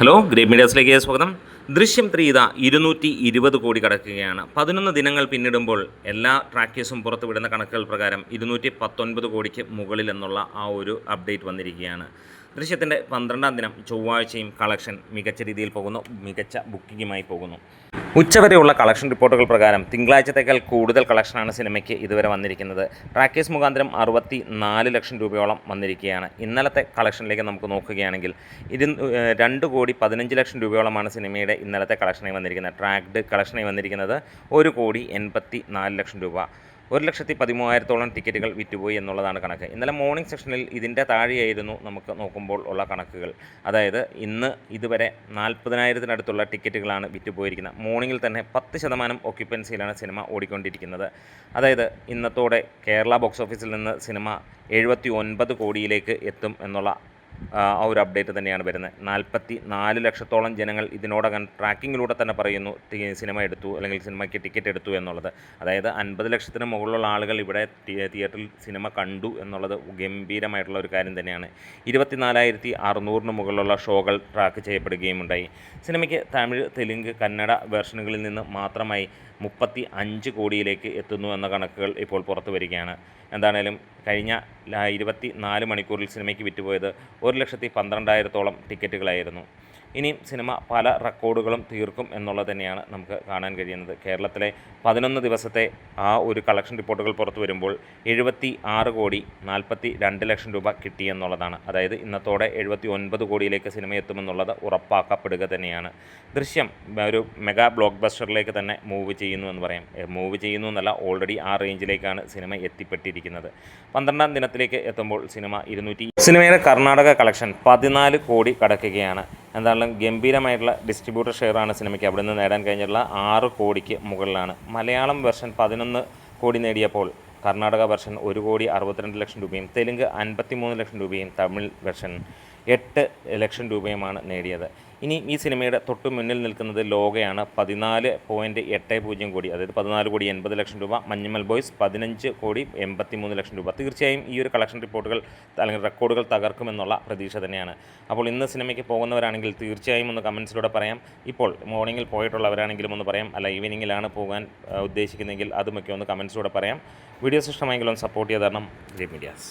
Hello, great മീഡിയാസിലേക്ക് സ്വാഗതം. ദൃശ്യം 3 ഇതാ 220 കോടി കടക്കുകയാണ്. 11 ദിനങ്ങൾ പിന്നിടുമ്പോൾ എല്ലാ ട്രാക്കേഴ്സും പുറത്തുവിടുന്ന കണക്കുകൾ പ്രകാരം 219 കോടിക്ക് മുകളിൽ എന്നുള്ള ആ ഒരു അപ്ഡേറ്റ് വന്നിരിക്കുകയാണ്. ദൃശ്യത്തിൻ്റെ 12-ാം ദിനം ചൊവ്വാഴ്ചയും കളക്ഷൻ മികച്ച രീതിയിൽ പോകുന്നു, മികച്ച ബുക്കിങ്ങുമായി പോകുന്നു. ഉച്ചവരെയുള്ള കളക്ഷൻ റിപ്പോർട്ടുകൾ പ്രകാരം തിങ്കളാഴ്ചത്തേക്കാൾ കൂടുതൽ കളക്ഷനാണ് സിനിമയ്ക്ക് ഇതുവരെ വന്നിരിക്കുന്നത്. ട്രാക്കേഴ്സ് മുഖാന്തരം 64 ലക്ഷം രൂപയോളം വന്നിരിക്കുകയാണ്. ഇന്നലത്തെ കളക്ഷനിലേക്ക് നമുക്ക് നോക്കുകയാണെങ്കിൽ 2 കോടി 15 ലക്ഷം രൂപയോളമാണ് സിനിമയുടെ ഇന്നലത്തെ കളക്ഷനായി വന്നിരിക്കുന്നത്. ട്രാക്ഡ് കളക്ഷനായി വന്നിരിക്കുന്നത് 1 കോടി 84 ലക്ഷം രൂപ. 1,13,000-ഓളം ടിക്കറ്റുകൾ വിറ്റുപോയി എന്നുള്ളതാണ് കണക്ക്. ഇന്നലെ മോർണിംഗ് സെക്ഷനിൽ ഇതിൻ്റെ താഴെയായിരുന്നു നമുക്ക് നോക്കുമ്പോൾ ഉള്ള കണക്കുകൾ. അതായത് ഇന്ന് ഇതുവരെ 40,000-ത്തിനടുത്തുള്ള ടിക്കറ്റുകളാണ് വിറ്റുപോയിരിക്കുന്നത്. മോർണിംഗിൽ തന്നെ 10% ഒക്യുപ്പൻസിയിലാണ് സിനിമ ഓടിക്കൊണ്ടിരിക്കുന്നത്. അതായത് ഇന്നത്തോടെ കേരള ബോക്സ് ഓഫീസിൽ നിന്ന് സിനിമ 79 കോടിയിലേക്ക് എത്തും എന്നുള്ള ആ ഒരു അപ്ഡേറ്റ് തന്നെയാണ് വരുന്നത്. 44 ലക്ഷത്തോളം ജനങ്ങൾ ഇതിനോടകം ട്രാക്കിങ്ങിലൂടെ തന്നെ പറയുന്നു സിനിമ എടുത്തു, അല്ലെങ്കിൽ സിനിമയ്ക്ക് ടിക്കറ്റ് എടുത്തു എന്നുള്ളത്. അതായത് 50 ലക്ഷത്തിന് മുകളിലുള്ള ആളുകൾ ഇവിടെ തിയേറ്ററിൽ സിനിമ കണ്ടു എന്നുള്ളത് ഗംഭീരമായിട്ടുള്ള ഒരു കാര്യം തന്നെയാണ്. 24,600-ന് മുകളിലുള്ള ഷോകൾ ട്രാക്ക് ചെയ്യപ്പെടുകയുമുണ്ടായി. സിനിമയ്ക്ക് തമിഴ്, തെലുങ്ക്, കന്നഡ വേർഷനുകളിൽ നിന്ന് മാത്രമായി 35 കോടിയിലേക്ക് എത്തുന്നു എന്ന കണക്കുകൾ ഇപ്പോൾ പുറത്തു വരികയാണ്. എന്താണേലും കഴിഞ്ഞ 24 മണിക്കൂറിൽ സിനിമയ്ക്ക് വിറ്റുപോയത് 1,12,000-ഓളം ടിക്കറ്റുകളായിരുന്നു. ഇനിയും സിനിമ പല റെക്കോർഡുകളും തീർക്കും എന്നുള്ളത് തന്നെയാണ് നമുക്ക് കാണാൻ കഴിയുന്നത്. കേരളത്തിലെ 11 ദിവസത്തെ ആ ഒരു കളക്ഷൻ റിപ്പോർട്ടുകൾ പുറത്തു വരുമ്പോൾ 76 കോടി 42 ലക്ഷം രൂപ കിട്ടിയെന്നുള്ളതാണ്. അതായത് ഇന്നത്തോടെ 79 കോടിയിലേക്ക് സിനിമ എത്തുമെന്നുള്ളത് ഉറപ്പാക്കപ്പെടുക തന്നെയാണ്. ദൃശ്യം ഒരു മെഗാ ബ്ലോക്ക് ബസ്റ്ററിലേക്ക് തന്നെ മൂവ് ചെയ്യുന്നു എന്ന് പറയാം. മൂവ് ചെയ്യുന്നു എന്നല്ല, ഓൾറെഡി ആ റേഞ്ചിലേക്കാണ് സിനിമ എത്തിപ്പെട്ടിരിക്കുന്നത്. 12-ാം ദിനത്തിലേക്ക് എത്തുമ്പോൾ സിനിമയുടെ കർണാടക കളക്ഷൻ 14 കോടി കടക്കുകയാണ്. എന്തായാലും ഗംഭീരമായിട്ടുള്ള ഡിസ്ട്രിബ്യൂട്ടർ ഷെയറാണ് സിനിമയ്ക്ക് അവിടെ നിന്ന് നേടാൻ കഴിഞ്ഞിട്ടുള്ള 6 കോടിക്ക് മുകളിലാണ്. മലയാളം വെർഷൻ 11 കോടി നേടിയപ്പോൾ കർണാടക വെർഷൻ 1 കോടി 62 ലക്ഷം രൂപയും, തെലുങ്ക് 53 ലക്ഷം രൂപയും, തമിഴ് വെർഷൻ 8 ലക്ഷം രൂപയുമാണ് നേടിയത്. ഇനി ഈ സിനിമയുടെ തൊട്ടു മുന്നിൽ നിൽക്കുന്നത് ലോകയാണ്. 14.80 കോടി, അതായത് 14 കോടി 80 ലക്ഷം രൂപ. മഞ്ഞുമൽ ബോയ്സ് 15 കോടി 83 ലക്ഷം രൂപ. തീർച്ചയായും ഈ ഒരു കളക്ഷൻ റിപ്പോർട്ടുകൾ അല്ലെങ്കിൽ റെക്കോർഡുകൾ തകർക്കുമെന്നുള്ള പ്രതീക്ഷ തന്നെയാണ്. അപ്പോൾ ഇന്ന് സിനിമയ്ക്ക് പോകുന്നവരാണെങ്കിൽ തീർച്ചയായും ഒന്ന് കമൻസിലൂടെ പറയാം. ഇപ്പോൾ മോർണിംഗിൽ പോയിട്ടുള്ളവരാണെങ്കിലും ഒന്ന് പറയാം. അല്ല, ഈവനിങ്ങിലാണ് പോകാൻ ഉദ്ദേശിക്കുന്നതെങ്കിൽ അതുമൊക്കെ ഒന്ന് കമൻസിലൂടെ പറയാം. വീഡിയോസ് ഇഷ്ടമായെങ്കിലും സപ്പോർട്ട് ചെയ്ത് തരണം. Great medias.